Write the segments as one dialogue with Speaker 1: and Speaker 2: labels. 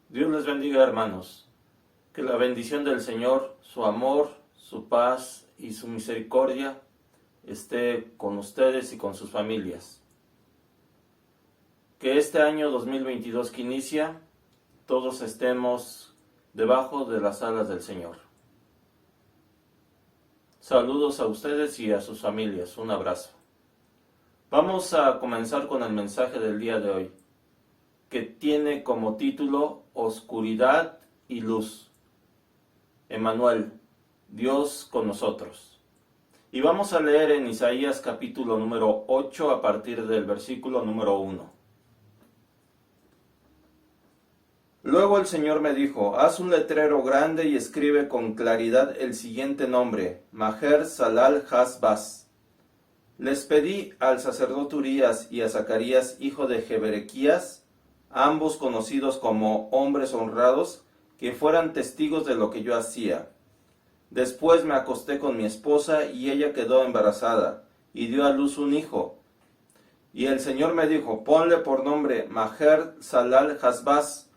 Speaker 1: Dios les bendiga, hermanos. Que la bendición del Señor, su amor, su paz y su misericordia esté con ustedes y con sus familias. Que este año 2022 que inicia, todos estemos debajo de las alas del Señor. Saludos a ustedes y a sus familias. Un abrazo. Vamos a comenzar con el mensaje del día de hoy, que tiene como título Oscuridad y Luz. Emmanuel, Dios con nosotros. Y vamos a leer en Isaías capítulo número 8 a partir del versículo número 1. Luego el Señor me dijo, haz un letrero grande y escribe con claridad el siguiente nombre, Maher Salal Hasbaz. Les pedí al sacerdote Urías y a Zacarías, hijo de Jeberequías, ambos conocidos como hombres honrados, que fueran testigos de lo que yo hacía. Después me acosté con mi esposa y ella quedó embarazada y dio a luz un hijo. Y el Señor me dijo, ponle por nombre Maher Salal Hasbaz,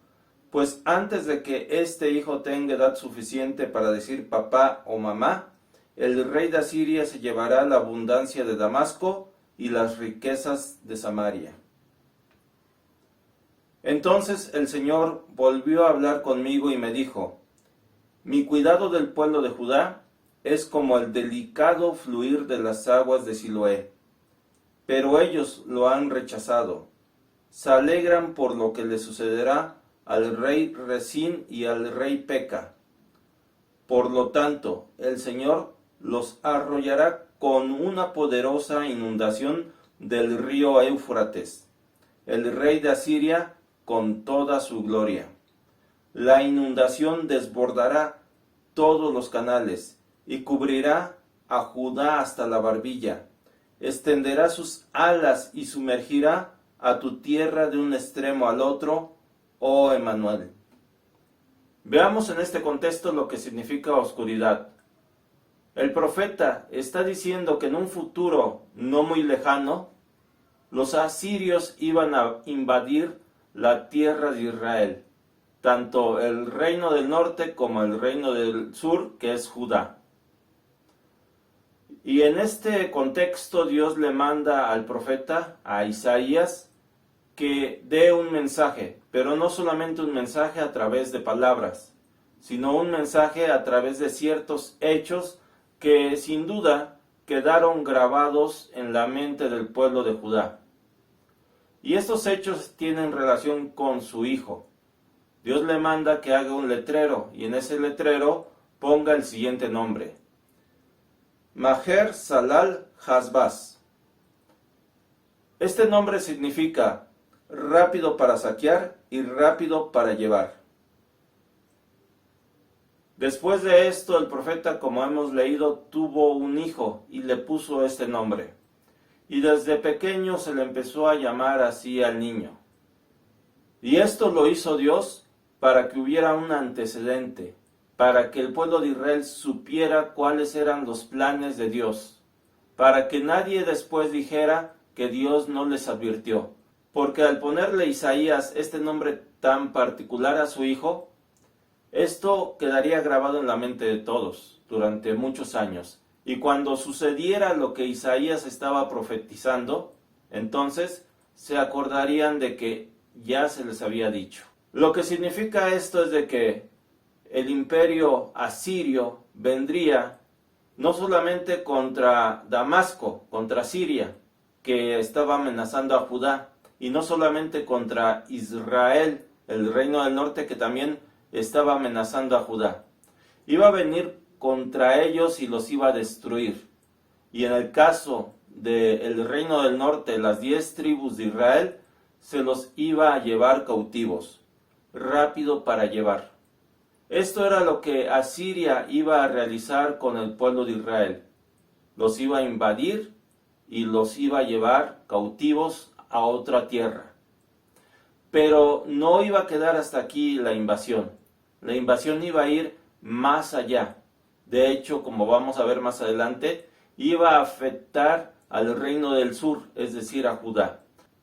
Speaker 1: pues antes de que este hijo tenga edad suficiente para decir papá o mamá, el rey de Asiria se llevará la abundancia de Damasco y las riquezas de Samaria. Entonces el Señor volvió a hablar conmigo y me dijo, mi cuidado del pueblo de Judá es como el delicado fluir de las aguas de Siloé, pero ellos lo han rechazado. Se alegran por lo que le sucederá al rey Resín y al rey Peca. Por lo tanto, el Señor los arrollará con una poderosa inundación del río Éufrates, el rey de Asiria con toda su gloria. La inundación desbordará todos los canales y cubrirá a Judá hasta la barbilla, extenderá sus alas y sumergirá a tu tierra de un extremo al otro, oh Emmanuel. Veamos en este contexto lo que significa oscuridad. El profeta está diciendo que en un futuro no muy lejano, los asirios iban a invadir la tierra de Israel, tanto el reino del norte como el reino del sur, que es Judá. Y en este contexto Dios le manda al profeta, a Isaías, que dé un mensaje, pero no solamente un mensaje a través de palabras, sino un mensaje a través de ciertos hechos que sin duda quedaron grabados en la mente del pueblo de Judá. Y estos hechos tienen relación con su hijo. Dios le manda que haga un letrero y en ese letrero ponga el siguiente nombre: Maher Salal Hasbaz. Este nombre significa rápido para saquear y rápido para llevar. Después de esto, el profeta, como hemos leído, tuvo un hijo y le puso este nombre. Y desde pequeño se le empezó a llamar así al niño. Y esto lo hizo Dios para que hubiera un antecedente, para que el pueblo de Israel supiera cuáles eran los planes de Dios, para que nadie después dijera que Dios no les advirtió. Porque al ponerle Isaías este nombre tan particular a su hijo, esto quedaría grabado en la mente de todos durante muchos años. Y cuando sucediera lo que Isaías estaba profetizando, entonces se acordarían de que ya se les había dicho. Lo que significa esto es de que el imperio asirio vendría no solamente contra Damasco, contra Siria, que estaba amenazando a Judá, y no solamente contra Israel, el reino del norte, que también estaba amenazando a Judá. Iba a venir contra ellos y los iba a destruir. Y en el caso del reino del norte, las 10 tribus de Israel, se los iba a llevar cautivos, rápido para llevar. Esto era lo que Asiria iba a realizar con el pueblo de Israel. Los iba a invadir y los iba a llevar cautivos a otra tierra. Pero no iba a quedar hasta aquí la invasión. La invasión iba a ir más allá. De hecho, como vamos a ver más adelante, iba a afectar al reino del sur, es decir, a Judá.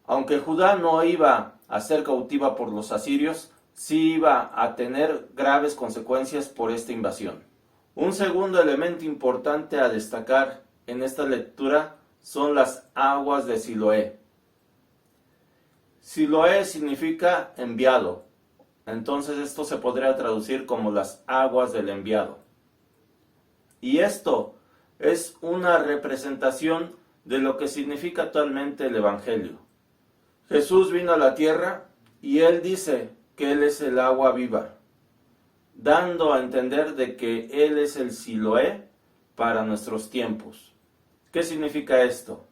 Speaker 1: Aunque Judá no iba a ser cautiva por los asirios, sí iba a tener graves consecuencias por esta invasión. Un segundo elemento importante a destacar en esta lectura son las aguas de Siloé. Siloé significa enviado, entonces esto se podría traducir como las aguas del enviado. Y esto es una representación de lo que significa actualmente el Evangelio. Jesús vino a la tierra y Él dice que Él es el agua viva, dando a entender de que Él es el Siloé para nuestros tiempos. ¿Qué significa esto?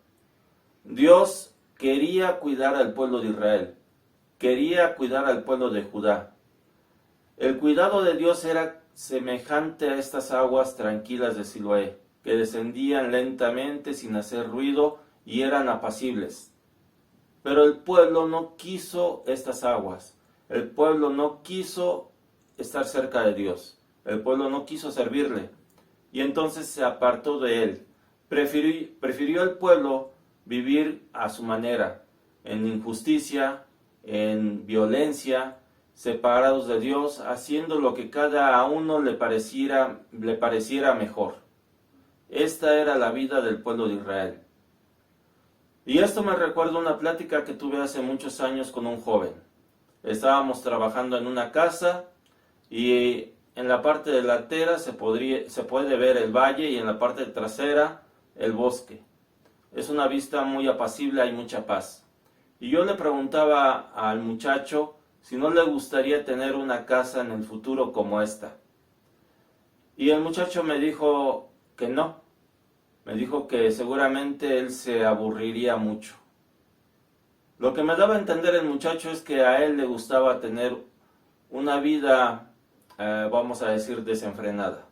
Speaker 1: Dios quería cuidar al pueblo de Israel, quería cuidar al pueblo de Judá. El cuidado de Dios era semejante a estas aguas tranquilas de Siloé, que descendían lentamente sin hacer ruido y eran apacibles. Pero el pueblo no quiso estas aguas, el pueblo no quiso estar cerca de Dios, el pueblo no quiso servirle, y entonces se apartó de Él. Prefirió el pueblo vivir a su manera, en injusticia, en violencia, separados de Dios, haciendo lo que cada uno le pareciera mejor. Esta era la vida del pueblo de Israel. Y esto me recuerda una plática que tuve hace muchos años con un joven. Estábamos trabajando en una casa y en la parte delantera se puede ver el valle y en la parte trasera el bosque. Es una vista muy apacible, hay mucha paz. Y yo le preguntaba al muchacho si no le gustaría tener una casa en el futuro como esta. Y el muchacho me dijo que no. Me dijo que seguramente él se aburriría mucho. Lo que me daba a entender el muchacho es que a él le gustaba tener una vida, vamos a decir, desenfrenada.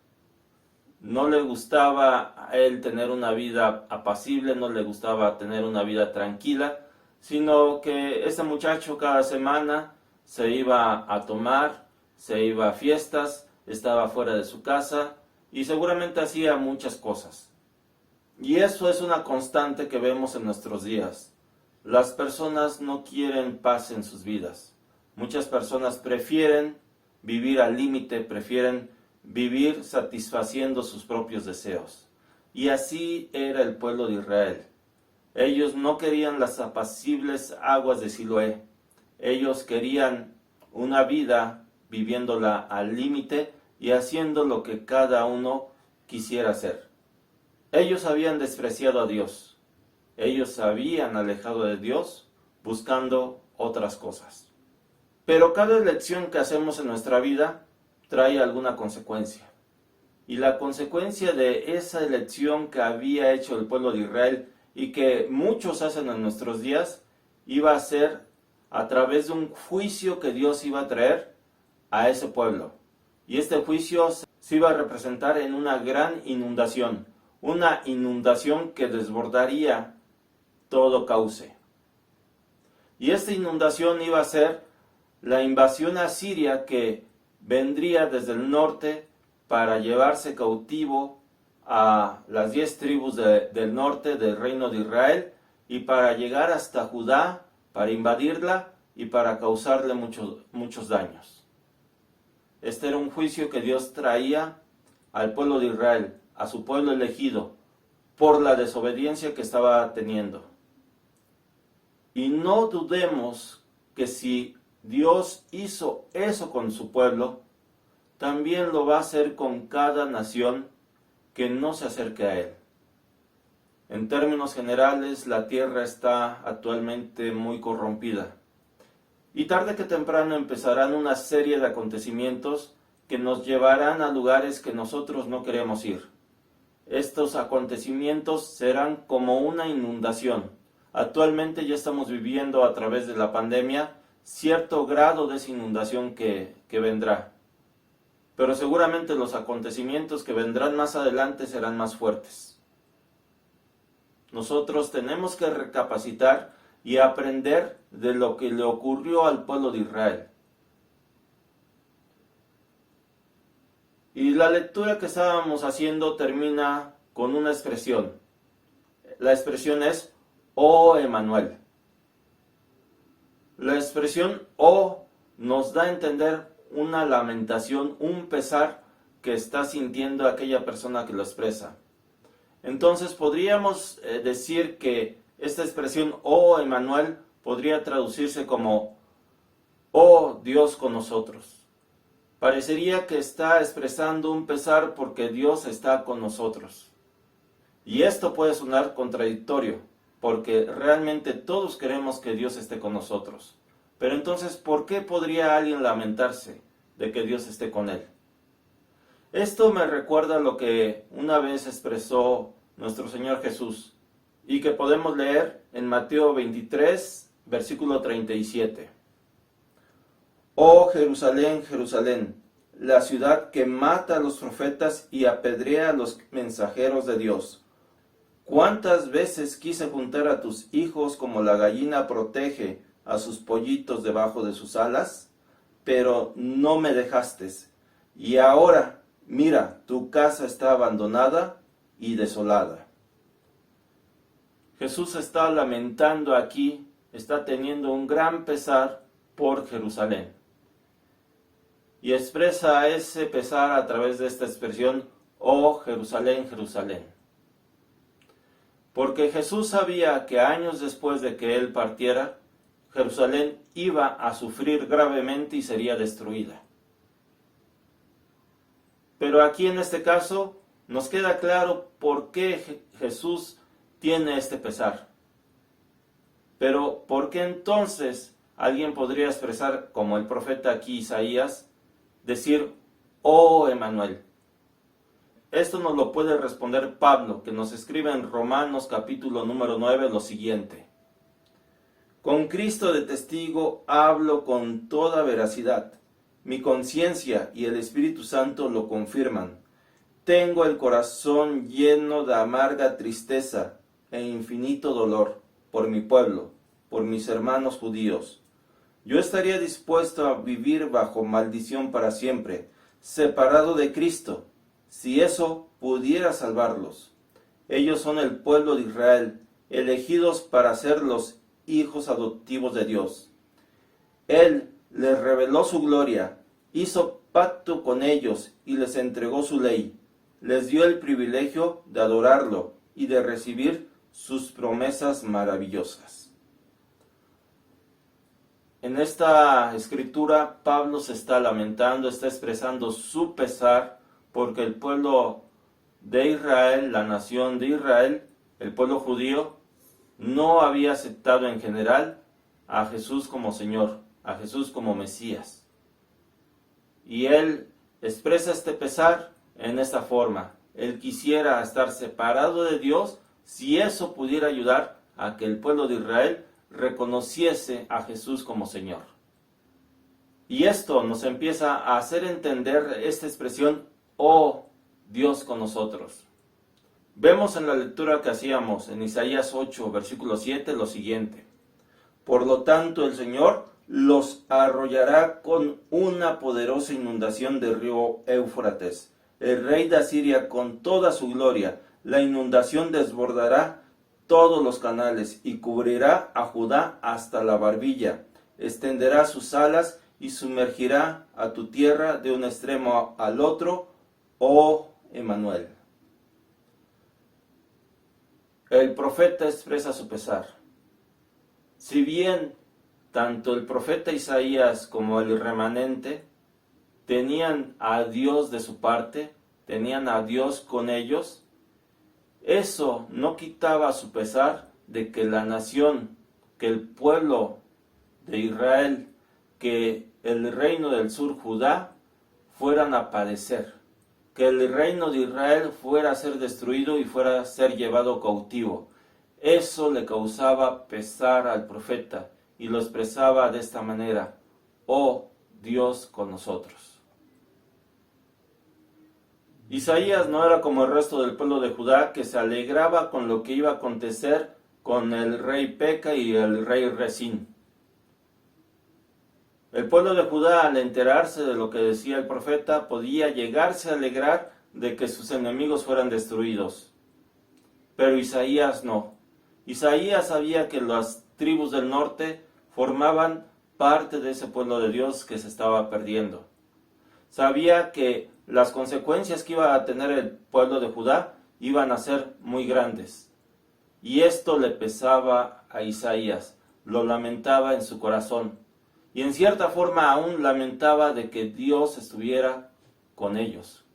Speaker 1: No le gustaba a él tener una vida apacible, no le gustaba tener una vida tranquila, sino que este muchacho cada semana se iba a tomar, se iba a fiestas, estaba fuera de su casa y seguramente hacía muchas cosas. Y eso es una constante que vemos en nuestros días. Las personas no quieren paz en sus vidas. Muchas personas prefieren vivir al límite, prefieren vivir satisfaciendo sus propios deseos. Y así era el pueblo de Israel. Ellos no querían las apacibles aguas de Siloé. Ellos querían una vida viviéndola al límite y haciendo lo que cada uno quisiera hacer. Ellos habían despreciado a Dios. Ellos se habían alejado de Dios buscando otras cosas. Pero cada elección que hacemos en nuestra vida trae alguna consecuencia. Y la consecuencia de esa elección que había hecho el pueblo de Israel y que muchos hacen en nuestros días, iba a ser a través de un juicio que Dios iba a traer a ese pueblo. Y este juicio se iba a representar en una gran inundación. Una inundación que desbordaría todo cauce. Y esta inundación iba a ser la invasión asiria que vendría desde el norte para llevarse cautivo a las 10 tribus del norte del reino de Israel y para llegar hasta Judá, para invadirla y para causarle muchos daños. Este era un juicio que Dios traía al pueblo de Israel, a su pueblo elegido, por la desobediencia que estaba teniendo. Y no dudemos que si Dios hizo eso con su pueblo, también lo va a hacer con cada nación que no se acerque a Él. En términos generales, la tierra está actualmente muy corrompida. Y tarde que temprano empezarán una serie de acontecimientos que nos llevarán a lugares que nosotros no queremos ir. Estos acontecimientos serán como una inundación. Actualmente ya estamos viviendo a través de la pandemia cierto grado de esa inundación que vendrá. Pero seguramente los acontecimientos que vendrán más adelante serán más fuertes. Nosotros tenemos que recapacitar y aprender de lo que le ocurrió al pueblo de Israel. Y la lectura que estábamos haciendo termina con una expresión. La expresión es "Oh Emanuel". La expresión "Oh" nos da a entender una lamentación, un pesar que está sintiendo aquella persona que lo expresa. Entonces podríamos decir que esta expresión, oh Emmanuel, podría traducirse como, oh Dios con nosotros. Parecería que está expresando un pesar porque Dios está con nosotros. Y esto puede sonar contradictorio, porque realmente todos queremos que Dios esté con nosotros. Pero entonces, ¿por qué podría alguien lamentarse de que Dios esté con él? Esto me recuerda lo que una vez expresó nuestro Señor Jesús y que podemos leer en Mateo 23, versículo 37. Oh Jerusalén, Jerusalén, la ciudad que mata a los profetas y apedrea a los mensajeros de Dios. ¿Cuántas veces quise juntar a tus hijos como la gallina protege a sus pollitos debajo de sus alas? Pero no me dejaste. Y ahora, mira, tu casa está abandonada y desolada. Jesús está lamentando aquí, está teniendo un gran pesar por Jerusalén. Y expresa ese pesar a través de esta expresión, oh Jerusalén, Jerusalén. Porque Jesús sabía que años después de que él partiera, Jerusalén iba a sufrir gravemente y sería destruida. Pero aquí en este caso nos queda claro por qué Jesús tiene este pesar. Pero ¿por qué entonces alguien podría expresar, como el profeta aquí Isaías, decir, oh Emmanuel? Esto nos lo puede responder Pablo, que nos escribe en Romanos capítulo número 9 lo siguiente. Con Cristo de testigo hablo con toda veracidad. Mi conciencia y el Espíritu Santo lo confirman. Tengo el corazón lleno de amarga tristeza e infinito dolor por mi pueblo, por mis hermanos judíos. Yo estaría dispuesto a vivir bajo maldición para siempre, separado de Cristo, si eso pudiera salvarlos. Ellos son el pueblo de Israel, elegidos para ser los hijos adoptivos de Dios. Él les reveló su gloria, hizo pacto con ellos y les entregó su ley. Les dio el privilegio de adorarlo y de recibir sus promesas maravillosas. En esta escritura, Pablo se está lamentando, está expresando su pesar porque el pueblo de Israel, la nación de Israel, el pueblo judío, no había aceptado en general a Jesús como Señor, a Jesús como Mesías. Y él expresa este pesar en esta forma. Él quisiera estar separado de Dios si eso pudiera ayudar a que el pueblo de Israel reconociese a Jesús como Señor. Y esto nos empieza a hacer entender esta expresión, oh Dios con nosotros. Vemos en la lectura que hacíamos en Isaías 8, versículo 7, lo siguiente. Por lo tanto, el Señor los arrollará con una poderosa inundación del río Éufrates. El rey de Asiria con toda su gloria. La inundación desbordará todos los canales y cubrirá a Judá hasta la barbilla. Extenderá sus alas y sumergirá a tu tierra de un extremo al otro, oh Emmanuel. El profeta expresa su pesar. Si bien tanto el profeta Isaías como el remanente tenían a Dios de su parte, tenían a Dios con ellos, eso no quitaba su pesar de que la nación, que el pueblo de Israel, que el reino del sur, Judá, fueran a padecer, que el reino de Israel fuera a ser destruido y fuera a ser llevado cautivo. Eso le causaba pesar al profeta y lo expresaba de esta manera, oh Dios con nosotros. Isaías no era como el resto del pueblo de Judá que se alegraba con lo que iba a acontecer con el rey Peca y el rey Resín. El pueblo de Judá, al enterarse de lo que decía el profeta, podía llegarse a alegrar de que sus enemigos fueran destruidos. Pero Isaías no. Isaías sabía que las tribus del norte formaban parte de ese pueblo de Dios que se estaba perdiendo. Sabía que las consecuencias que iba a tener el pueblo de Judá iban a ser muy grandes. Y esto le pesaba a Isaías, lo lamentaba en su corazón. Y en cierta forma aún lamentaba de que Dios estuviera con ellos,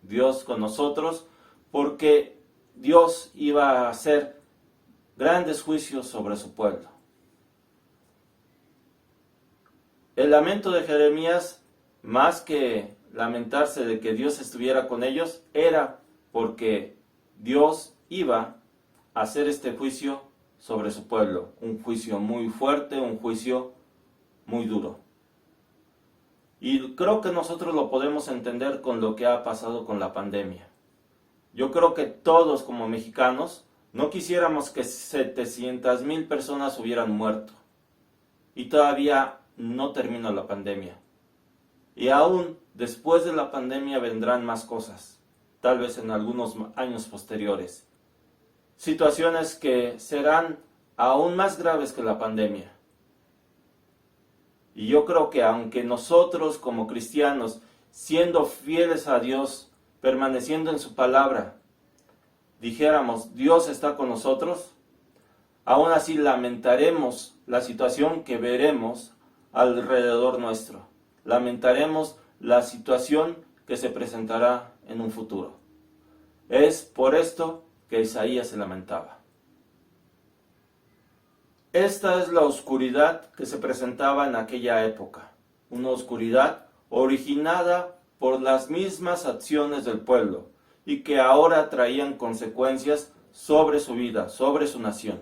Speaker 1: Dios con nosotros, porque Dios iba a hacer grandes juicios sobre su pueblo. El lamento de Jeremías, más que lamentarse de que Dios estuviera con ellos, era porque Dios iba a hacer este juicio sobre su pueblo. Un juicio muy fuerte, un juicio muy duro. Y creo que nosotros lo podemos entender con lo que ha pasado con la pandemia. Yo creo que todos como mexicanos no quisiéramos que 700,000 personas hubieran muerto. Y todavía no termina la pandemia. Y aún después de la pandemia vendrán más cosas, tal vez en algunos años posteriores. Situaciones que serán aún más graves que la pandemia. Y yo creo que aunque nosotros como cristianos, siendo fieles a Dios, permaneciendo en su palabra, dijéramos, Dios está con nosotros, aún así lamentaremos la situación que veremos alrededor nuestro. Lamentaremos la situación que se presentará en un futuro. Es por esto que Isaías se lamentaba. Esta es la oscuridad que se presentaba en aquella época, una oscuridad originada por las mismas acciones del pueblo y que ahora traían consecuencias sobre su vida, sobre su nación.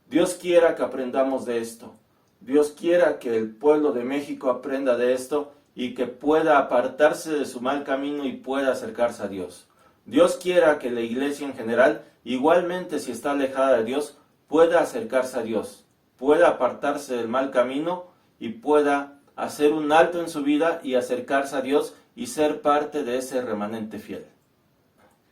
Speaker 1: Dios quiera que aprendamos de esto. Dios quiera que el pueblo de México aprenda de esto y que pueda apartarse de su mal camino y pueda acercarse a Dios. Dios quiera que la iglesia en general, igualmente si está alejada de Dios, pueda acercarse a Dios, pueda apartarse del mal camino y pueda hacer un alto en su vida y acercarse a Dios y ser parte de ese remanente fiel.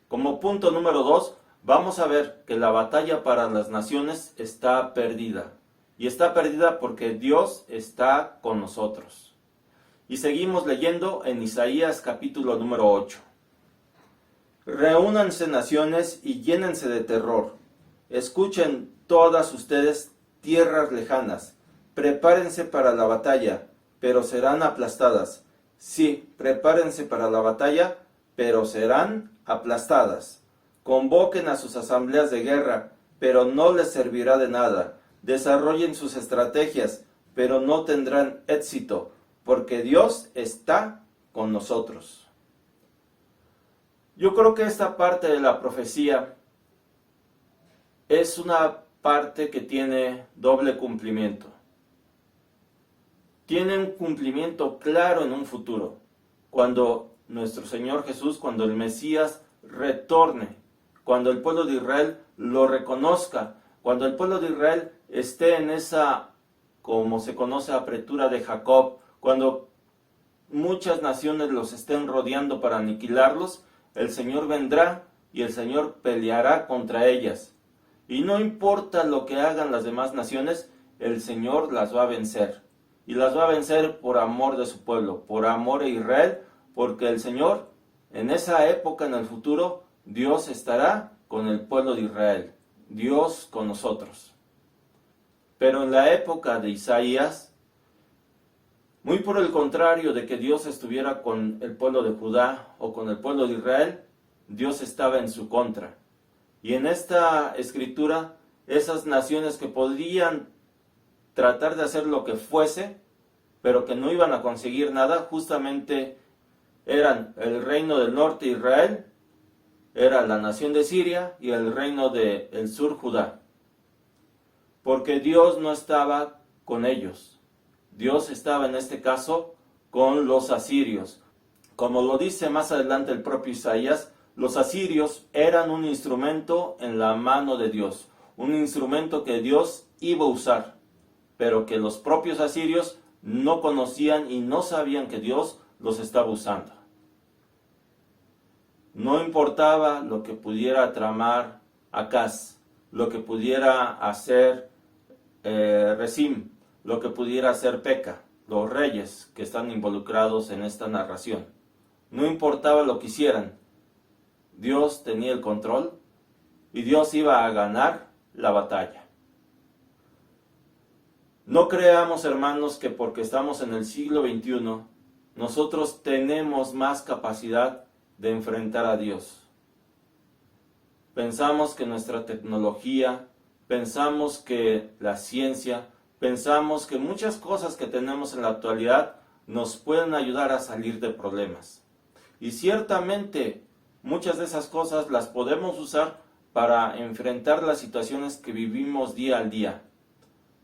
Speaker 1: Como punto número 2, vamos a ver que la batalla para las naciones está perdida. Y está perdida porque Dios está con nosotros. Y seguimos leyendo en Isaías capítulo número 8. Reúnanse naciones y llénense de terror. Escuchen todas ustedes tierras lejanas. Prepárense para la batalla, pero serán aplastadas. Sí, prepárense para la batalla, pero serán aplastadas. Convoquen a sus asambleas de guerra, pero no les servirá de nada. Desarrollen sus estrategias, pero no tendrán éxito, porque Dios está con nosotros. Yo creo que esta parte de la profecía es una parte que tiene doble cumplimiento. Tiene un cumplimiento claro en un futuro, cuando nuestro Señor Jesús, cuando el Mesías retorne, cuando el pueblo de Israel lo reconozca, cuando el pueblo de Israel esté en esa, como se conoce, apretura de Jacob, cuando muchas naciones los estén rodeando para aniquilarlos, el Señor vendrá y el Señor peleará contra ellas. Y no importa lo que hagan las demás naciones, el Señor las va a vencer. Y las va a vencer por amor de su pueblo, por amor a Israel, porque el Señor, en esa época, en el futuro, Dios estará con el pueblo de Israel. Dios con nosotros. Pero en la época de Isaías, muy por el contrario de que Dios estuviera con el pueblo de Judá o con el pueblo de Israel, Dios estaba en su contra. Y en esta escritura, esas naciones que podrían tratar de hacer lo que fuese, pero que no iban a conseguir nada, justamente eran el reino del norte Israel, era la nación de Siria y el reino del sur Judá. Porque Dios no estaba con ellos. Dios estaba en este caso con los asirios. Como lo dice más adelante el propio Isaías, los asirios eran un instrumento en la mano de Dios, un instrumento que Dios iba a usar, pero que los propios asirios no conocían y no sabían que Dios los estaba usando. No importaba lo que pudiera tramar Acaz, lo que pudiera hacer Rezim, lo que pudiera ser Peca, los reyes que están involucrados en esta narración. No importaba lo que hicieran, Dios tenía el control y Dios iba a ganar la batalla. No creamos, hermanos, que porque estamos en el siglo XXI, nosotros tenemos más capacidad de enfrentar a Dios. Pensamos que nuestra tecnología, pensamos que la ciencia, pensamos que muchas cosas que tenemos en la actualidad nos pueden ayudar a salir de problemas. Y ciertamente muchas de esas cosas las podemos usar para enfrentar las situaciones que vivimos día al día.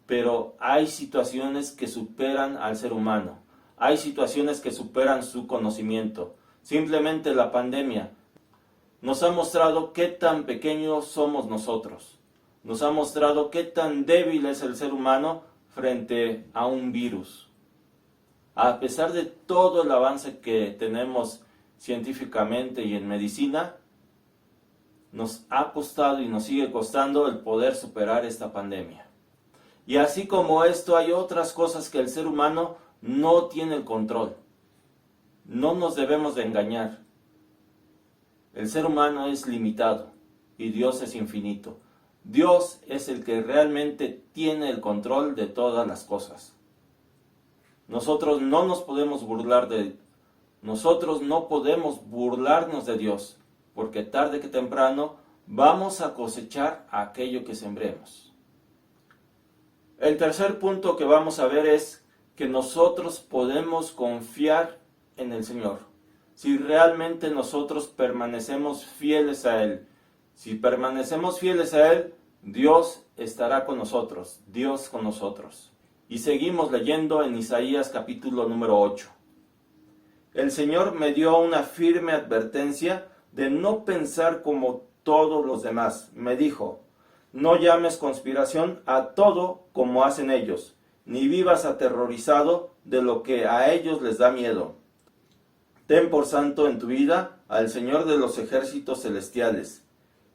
Speaker 1: Pero hay situaciones que superan al ser humano. Hay situaciones que superan su conocimiento. Simplemente la pandemia nos ha mostrado qué tan pequeños somos nosotros. Nos ha mostrado qué tan débil es el ser humano frente a un virus. A pesar de todo el avance que tenemos científicamente y en medicina, nos ha costado y nos sigue costando el poder superar esta pandemia. Y así como esto, hay otras cosas que el ser humano no tiene el control. No nos debemos de engañar. El ser humano es limitado y Dios es infinito. Dios es el que realmente tiene el control de todas las cosas. Nosotros no nos podemos burlar de Él. Nosotros no podemos burlarnos de Dios, porque tarde que temprano vamos a cosechar aquello que sembremos. El tercer punto que vamos a ver es que nosotros podemos confiar en el Señor. Si realmente nosotros permanecemos fieles a Él, si permanecemos fieles a Él, Dios estará con nosotros, Dios con nosotros. Y seguimos leyendo en Isaías capítulo número 8. El Señor me dio una firme advertencia de no pensar como todos los demás. Me dijo, no llames conspiración a todo como hacen ellos, ni vivas aterrorizado de lo que a ellos les da miedo. Ten por santo en tu vida al Señor de los ejércitos celestiales.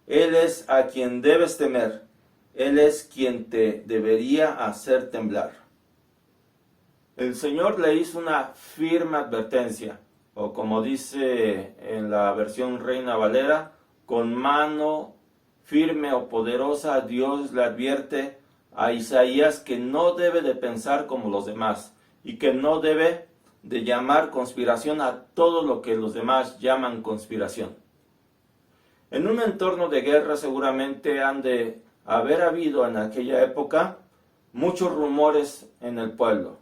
Speaker 1: Él es a quien debes temer. Él es quien te debería hacer temblar. El Señor le hizo una firme advertencia, o como dice en la versión Reina Valera, con mano firme o poderosa Dios le advierte a Isaías que no debe de pensar como los demás y que no debe de llamar conspiración a todo lo que los demás llaman conspiración. En un entorno de guerra seguramente han de haber habido en aquella época muchos rumores en el pueblo.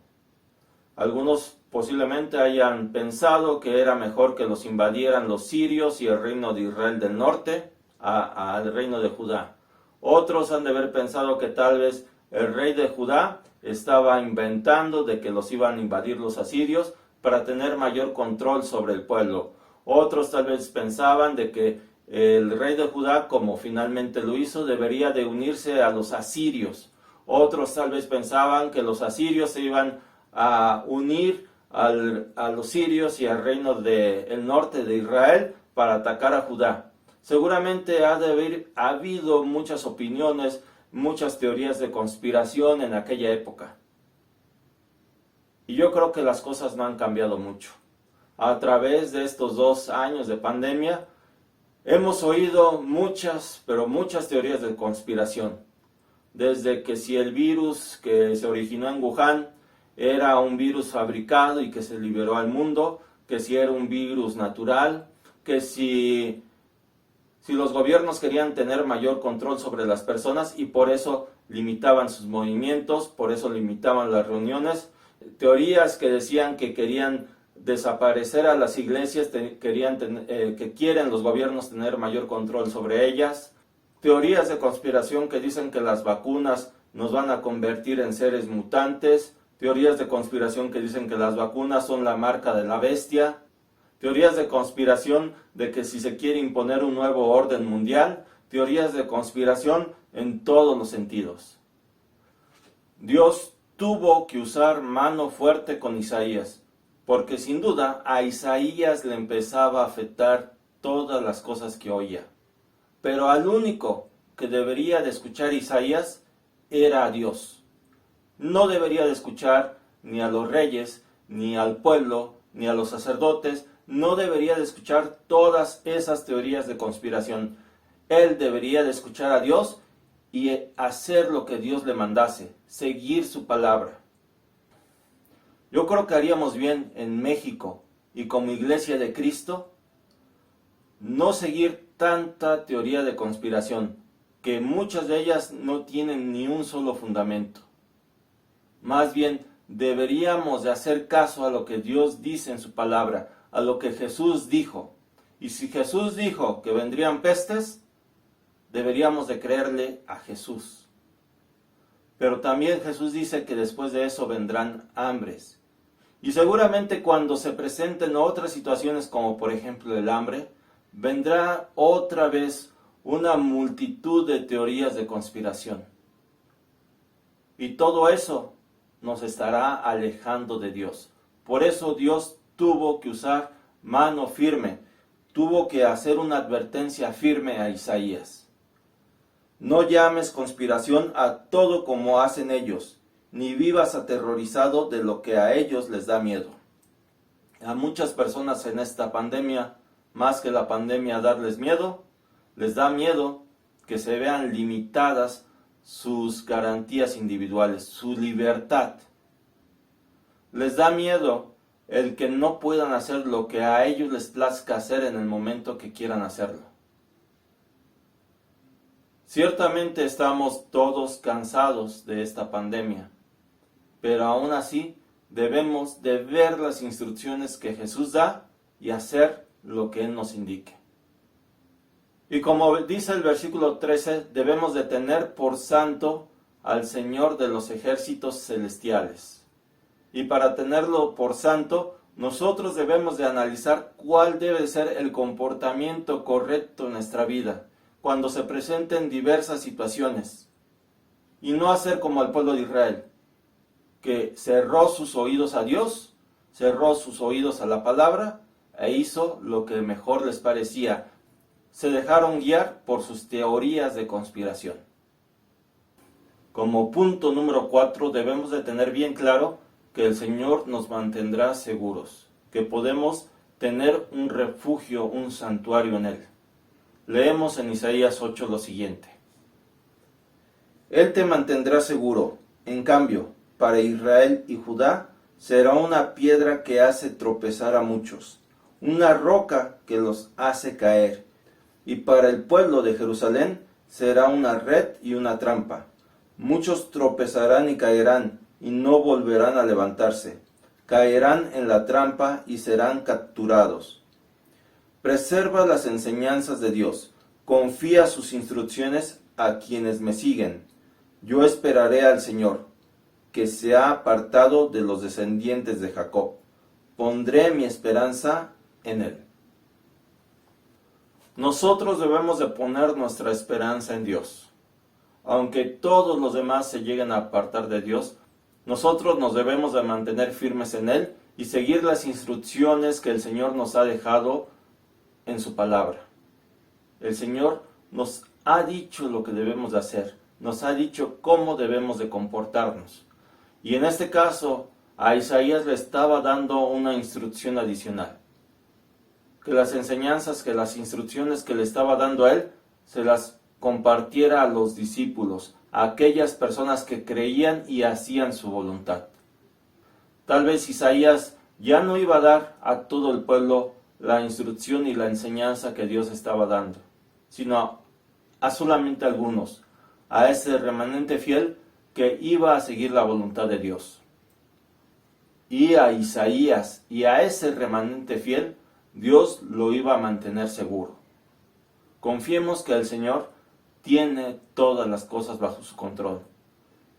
Speaker 1: Algunos posiblemente hayan pensado que era mejor que los invadieran los sirios y el reino de Israel del norte al reino de Judá. Otros han de haber pensado que tal vez el rey de Judá estaba inventando de que los iban a invadir los asirios para tener mayor control sobre el pueblo. Otros tal vez pensaban de que el rey de Judá, como finalmente lo hizo, debería de unirse a los asirios. Otros tal vez pensaban que los asirios se iban a unir a los sirios y al reino del norte de Israel para atacar a Judá. Seguramente ha de haber habido muchas opiniones, muchas teorías de conspiración en aquella época. Y yo creo que las cosas no han cambiado mucho. A través de estos 2 años de pandemia, hemos oído muchas, pero muchas teorías de conspiración. Desde que si el virus que se originó en Wuhan era un virus fabricado y que se liberó al mundo, que si era un virus natural, que si los gobiernos querían tener mayor control sobre las personas y por eso limitaban sus movimientos, por eso limitaban las reuniones. Teorías que decían que querían desaparecer a las iglesias, que quieren los gobiernos tener mayor control sobre ellas. Teorías de conspiración que dicen que las vacunas nos van a convertir en seres mutantes. Teorías de conspiración que dicen que las vacunas son la marca de la bestia. Teorías de conspiración de que si se quiere imponer un nuevo orden mundial. Teorías de conspiración en todos los sentidos. Dios tuvo que usar mano fuerte con Isaías, porque sin duda a Isaías le empezaba a afectar todas las cosas que oía. Pero al único que debería de escuchar Isaías era a Dios. no debería de escuchar ni a los reyes, ni al pueblo, ni a los sacerdotes, no debería de escuchar todas esas teorías de conspiración. Él debería de escuchar a Dios y hacer lo que Dios le mandase, seguir su palabra. Yo creo que haríamos bien en México y como Iglesia de Cristo no seguir tanta teoría de conspiración, que muchas de ellas no tienen ni un solo fundamento. Más bien, deberíamos de hacer caso a lo que Dios dice en su palabra, a lo que Jesús dijo. Y si Jesús dijo que vendrían pestes, deberíamos de creerle a Jesús. Pero también Jesús dice que después de eso vendrán hambres. Y seguramente cuando se presenten otras situaciones como por ejemplo el hambre, vendrá otra vez una multitud de teorías de conspiración. Y todo eso nos estará alejando de Dios. Por eso Dios tuvo que usar mano firme, tuvo que hacer una advertencia firme a Isaías. No llames conspiración a todo como hacen ellos, ni vivas aterrorizado de lo que a ellos les da miedo. A muchas personas en esta pandemia, más que la pandemia darles miedo, les da miedo que se vean limitadas sus garantías individuales, su libertad. Les da miedo el que no puedan hacer lo que a ellos les plazca hacer en el momento que quieran hacerlo. Ciertamente estamos todos cansados de esta pandemia, pero aún así debemos de ver las instrucciones que Jesús da y hacer lo que Él nos indique. Y como dice el versículo 13, debemos de tener por santo al Señor de los ejércitos celestiales. Y para tenerlo por santo, nosotros debemos de analizar cuál debe ser el comportamiento correcto en nuestra vida, cuando se presenten diversas situaciones. Y no hacer como el pueblo de Israel, que cerró sus oídos a Dios, cerró sus oídos a la palabra, e hizo lo que mejor les parecía. Se dejaron guiar por sus teorías de conspiración. Como punto número 4, debemos de tener bien claro que el Señor nos mantendrá seguros, que podemos tener un refugio, un santuario en Él. Leemos en Isaías 8 lo siguiente. Él te mantendrá seguro, en cambio, para Israel y Judá será una piedra que hace tropezar a muchos, una roca que los hace caer. Y para el pueblo de Jerusalén será una red y una trampa. Muchos tropezarán y caerán, y no volverán a levantarse. Caerán en la trampa y serán capturados. Preserva las enseñanzas de Dios. Confía sus instrucciones a quienes me siguen. Yo esperaré al Señor, que se ha apartado de los descendientes de Jacob. Pondré mi esperanza en Él. Nosotros debemos de poner nuestra esperanza en Dios. Aunque todos los demás se lleguen a apartar de Dios, nosotros nos debemos de mantener firmes en Él y seguir las instrucciones que el Señor nos ha dejado en su palabra. El Señor nos ha dicho lo que debemos de hacer, nos ha dicho cómo debemos de comportarnos. Y en este caso, a Isaías le estaba dando una instrucción adicional. Que las enseñanzas, que las instrucciones que le estaba dando a él, se las compartiera a los discípulos, a aquellas personas que creían y hacían su voluntad. Tal vez Isaías ya no iba a dar a todo el pueblo la instrucción y la enseñanza que Dios estaba dando, sino a solamente algunos, a ese remanente fiel que iba a seguir la voluntad de Dios. Y a Isaías y a ese remanente fiel, Dios lo iba a mantener seguro. Confiemos que el Señor tiene todas las cosas bajo su control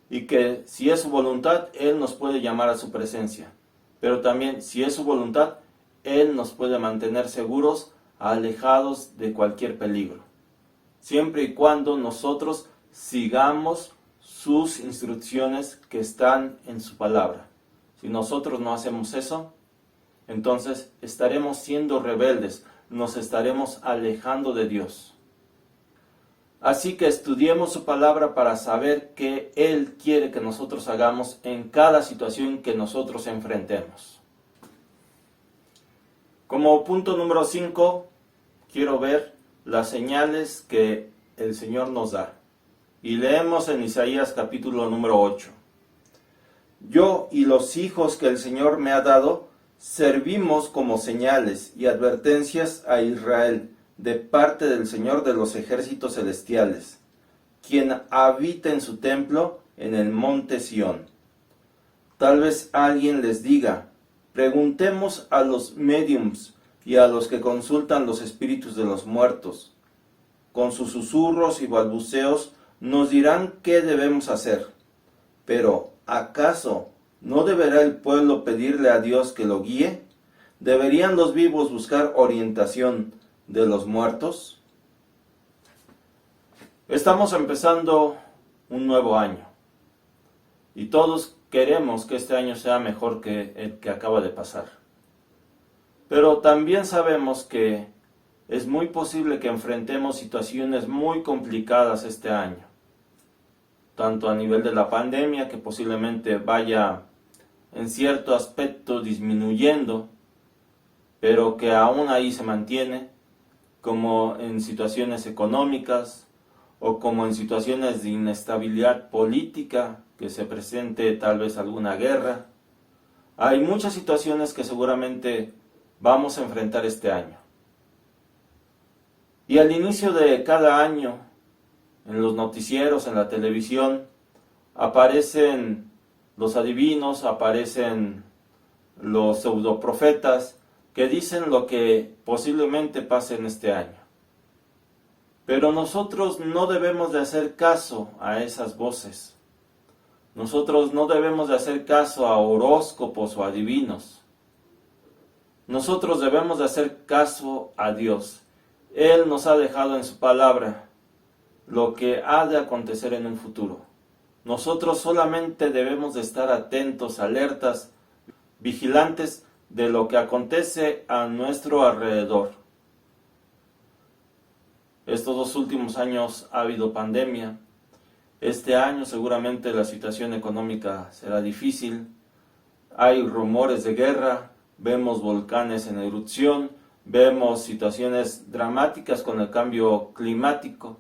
Speaker 1: y que si es su voluntad, Él nos puede llamar a su presencia. Pero también, si es su voluntad, Él nos puede mantener seguros, alejados de cualquier peligro. Siempre y cuando nosotros sigamos sus instrucciones que están en su palabra. Si nosotros no hacemos eso, entonces estaremos siendo rebeldes, nos estaremos alejando de Dios. Así que estudiemos su palabra para saber qué Él quiere que nosotros hagamos en cada situación que nosotros enfrentemos. Como punto número 5, quiero ver las señales que el Señor nos da. Y leemos en Isaías capítulo número 8. Yo y los hijos que el Señor me ha dado, servimos como señales y advertencias a Israel, de parte del Señor de los ejércitos celestiales, quien habita en su templo en el monte Sión. Tal vez alguien les diga, preguntemos a los médiums y a los que consultan los espíritus de los muertos. Con sus susurros y balbuceos nos dirán qué debemos hacer. Pero, ¿acaso no deberá el pueblo pedirle a Dios que lo guíe? ¿Deberían los vivos buscar orientación de los muertos? Estamos empezando un nuevo año y todos queremos que este año sea mejor que el que acaba de pasar. Pero también sabemos que es muy posible que enfrentemos situaciones muy complicadas este año, tanto a nivel de la pandemia, que posiblemente vaya en cierto aspecto disminuyendo, pero que aún ahí se mantiene, como en situaciones económicas o como en situaciones de inestabilidad política, que se presente tal vez alguna guerra. Hay muchas situaciones que seguramente vamos a enfrentar este año. Y al inicio de cada año, en los noticieros, en la televisión, aparecen los adivinos, aparecen los pseudoprofetas, que dicen lo que posiblemente pase en este año. Pero nosotros no debemos de hacer caso a esas voces. Nosotros no debemos de hacer caso a horóscopos o adivinos. Nosotros debemos de hacer caso a Dios. Él nos ha dejado en su palabra lo que ha de acontecer en un futuro. Nosotros solamente debemos de estar atentos, alertas, vigilantes de lo que acontece a nuestro alrededor. Estos 2 últimos años ha habido pandemia. Este año seguramente la situación económica será difícil. Hay rumores de guerra, vemos volcanes en erupción, vemos situaciones dramáticas con el cambio climático.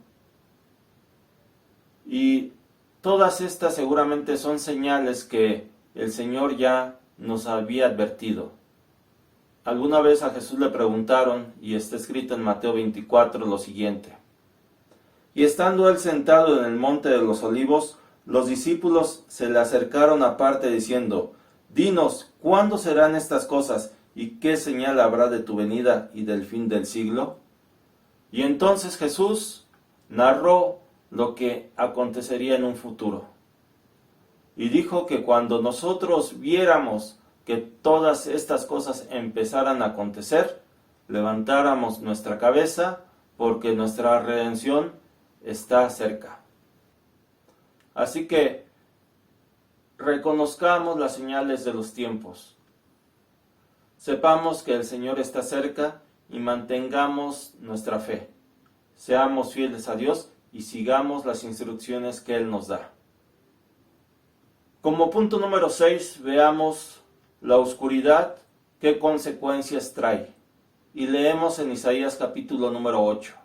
Speaker 1: Y todas estas seguramente son señales que el Señor ya nos había advertido. Alguna vez a Jesús le preguntaron, y está escrito en Mateo 24, lo siguiente. Y estando él sentado en el monte de los olivos, los discípulos se le acercaron aparte diciendo, dinos, ¿cuándo serán estas cosas? ¿Y qué señal habrá de tu venida y del fin del siglo? Y entonces Jesús narró lo que acontecería en un futuro. Y dijo que cuando nosotros viéramos que todas estas cosas empezaran a acontecer, levantáramos nuestra cabeza, porque nuestra redención está cerca. Así que reconozcamos las señales de los tiempos. Sepamos que el Señor está cerca y mantengamos nuestra fe. Seamos fieles a Dios y sigamos las instrucciones que Él nos da. Como punto número 6, veamos la oscuridad, ¿qué consecuencias trae? Y leemos en Isaías capítulo número 8.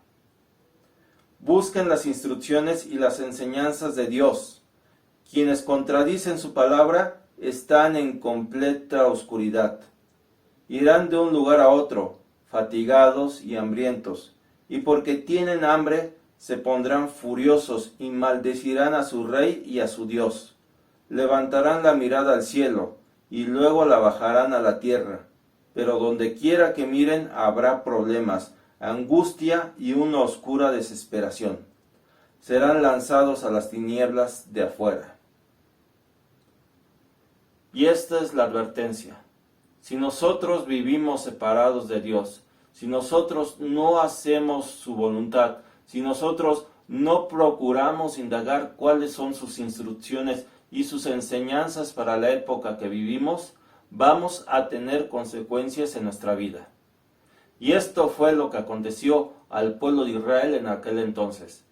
Speaker 1: Busquen las instrucciones y las enseñanzas de Dios. Quienes contradicen su palabra están en completa oscuridad. Irán de un lugar a otro, fatigados y hambrientos, y porque tienen hambre se pondrán furiosos y maldecirán a su rey y a su Dios. Levantarán la mirada al cielo, y luego la bajarán a la tierra. Pero donde quiera que miren habrá problemas, angustia y una oscura desesperación. Serán lanzados a las tinieblas de afuera. Y esta es la advertencia. Si nosotros vivimos separados de Dios, si nosotros no hacemos su voluntad, si nosotros no procuramos indagar cuáles son sus instrucciones y sus enseñanzas para la época que vivimos, vamos a tener consecuencias en nuestra vida. Y esto fue lo que aconteció al pueblo de Israel en aquel entonces.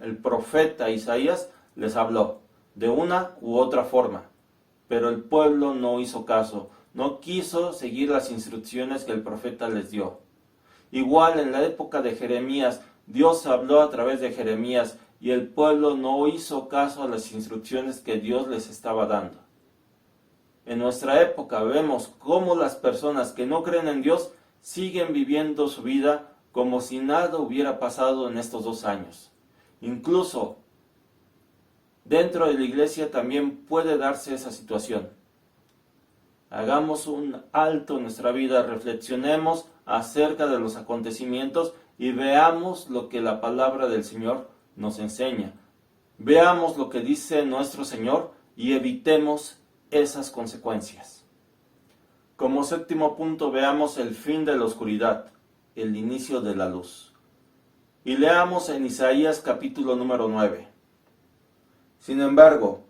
Speaker 1: el profeta Isaías les habló de una u otra forma, pero el pueblo no hizo caso, no quiso seguir las instrucciones que el profeta les dio. Igual en la época de Jeremías, Dios habló a través de Jeremías y el pueblo no hizo caso a las instrucciones que Dios les estaba dando. En nuestra época vemos cómo las personas que no creen en Dios siguen viviendo su vida como si nada hubiera pasado en estos 2 años. Incluso dentro de la iglesia también puede darse esa situación. Hagamos un alto en nuestra vida, reflexionemos acerca de los acontecimientos y veamos lo que la palabra del Señor nos enseña. Veamos lo que dice nuestro Señor y evitemos esas consecuencias. Como 7º punto, veamos el fin de la oscuridad, el inicio de la luz. Y leamos en Isaías capítulo número 9. Sin embargo,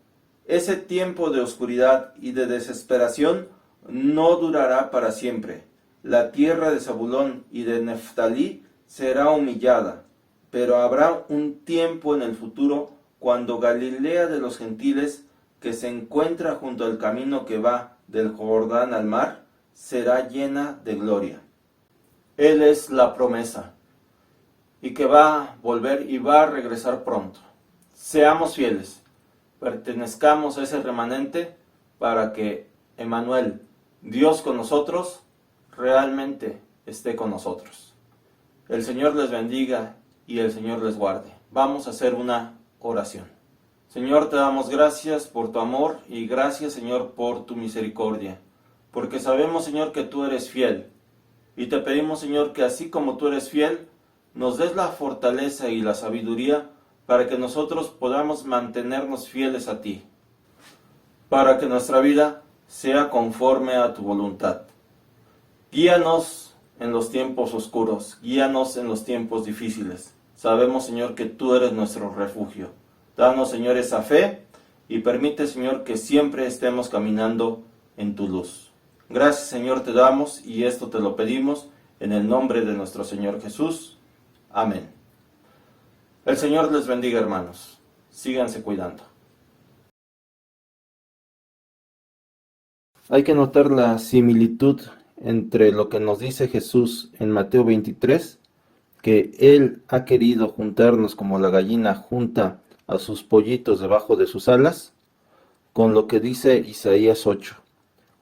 Speaker 1: ese tiempo de oscuridad y de desesperación no durará para siempre. La tierra de Zabulón y de Neftalí será humillada, pero habrá un tiempo en el futuro cuando Galilea de los gentiles, que se encuentra junto al camino que va del Jordán al mar, será llena de gloria. Él es la promesa, y que va a volver y va a regresar pronto. Seamos fieles, pertenezcamos a ese remanente para que Emmanuel, Dios con nosotros, realmente esté con nosotros. El Señor les bendiga y el Señor les guarde. Vamos a hacer una oración. Señor, te damos gracias por tu amor y gracias, Señor, por tu misericordia, porque sabemos, Señor, que tú eres fiel. Y te pedimos, Señor, que así como tú eres fiel, nos des la fortaleza y la sabiduría para que nosotros podamos mantenernos fieles a ti, para que nuestra vida sea conforme a tu voluntad. Guíanos en los tiempos oscuros, guíanos en los tiempos difíciles. Sabemos, Señor, que tú eres nuestro refugio. Danos, Señor, esa fe y permite, Señor, que siempre estemos caminando en tu luz. Gracias, Señor, te damos y esto te lo pedimos en el nombre de nuestro Señor Jesús. Amén. El Señor les bendiga, hermanos. Síganse cuidando. Hay que notar la similitud entre lo que nos dice Jesús en Mateo 23, que Él ha querido juntarnos como la gallina junta a sus pollitos debajo de sus alas, con lo que dice Isaías 8,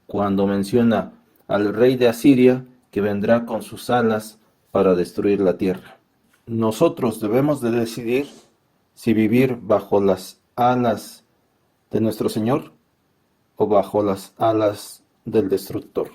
Speaker 1: cuando menciona al rey de Asiria que vendrá con sus alas para destruir la tierra. Nosotros debemos de decidir si vivir bajo las alas de nuestro Señor o bajo las alas del destructor.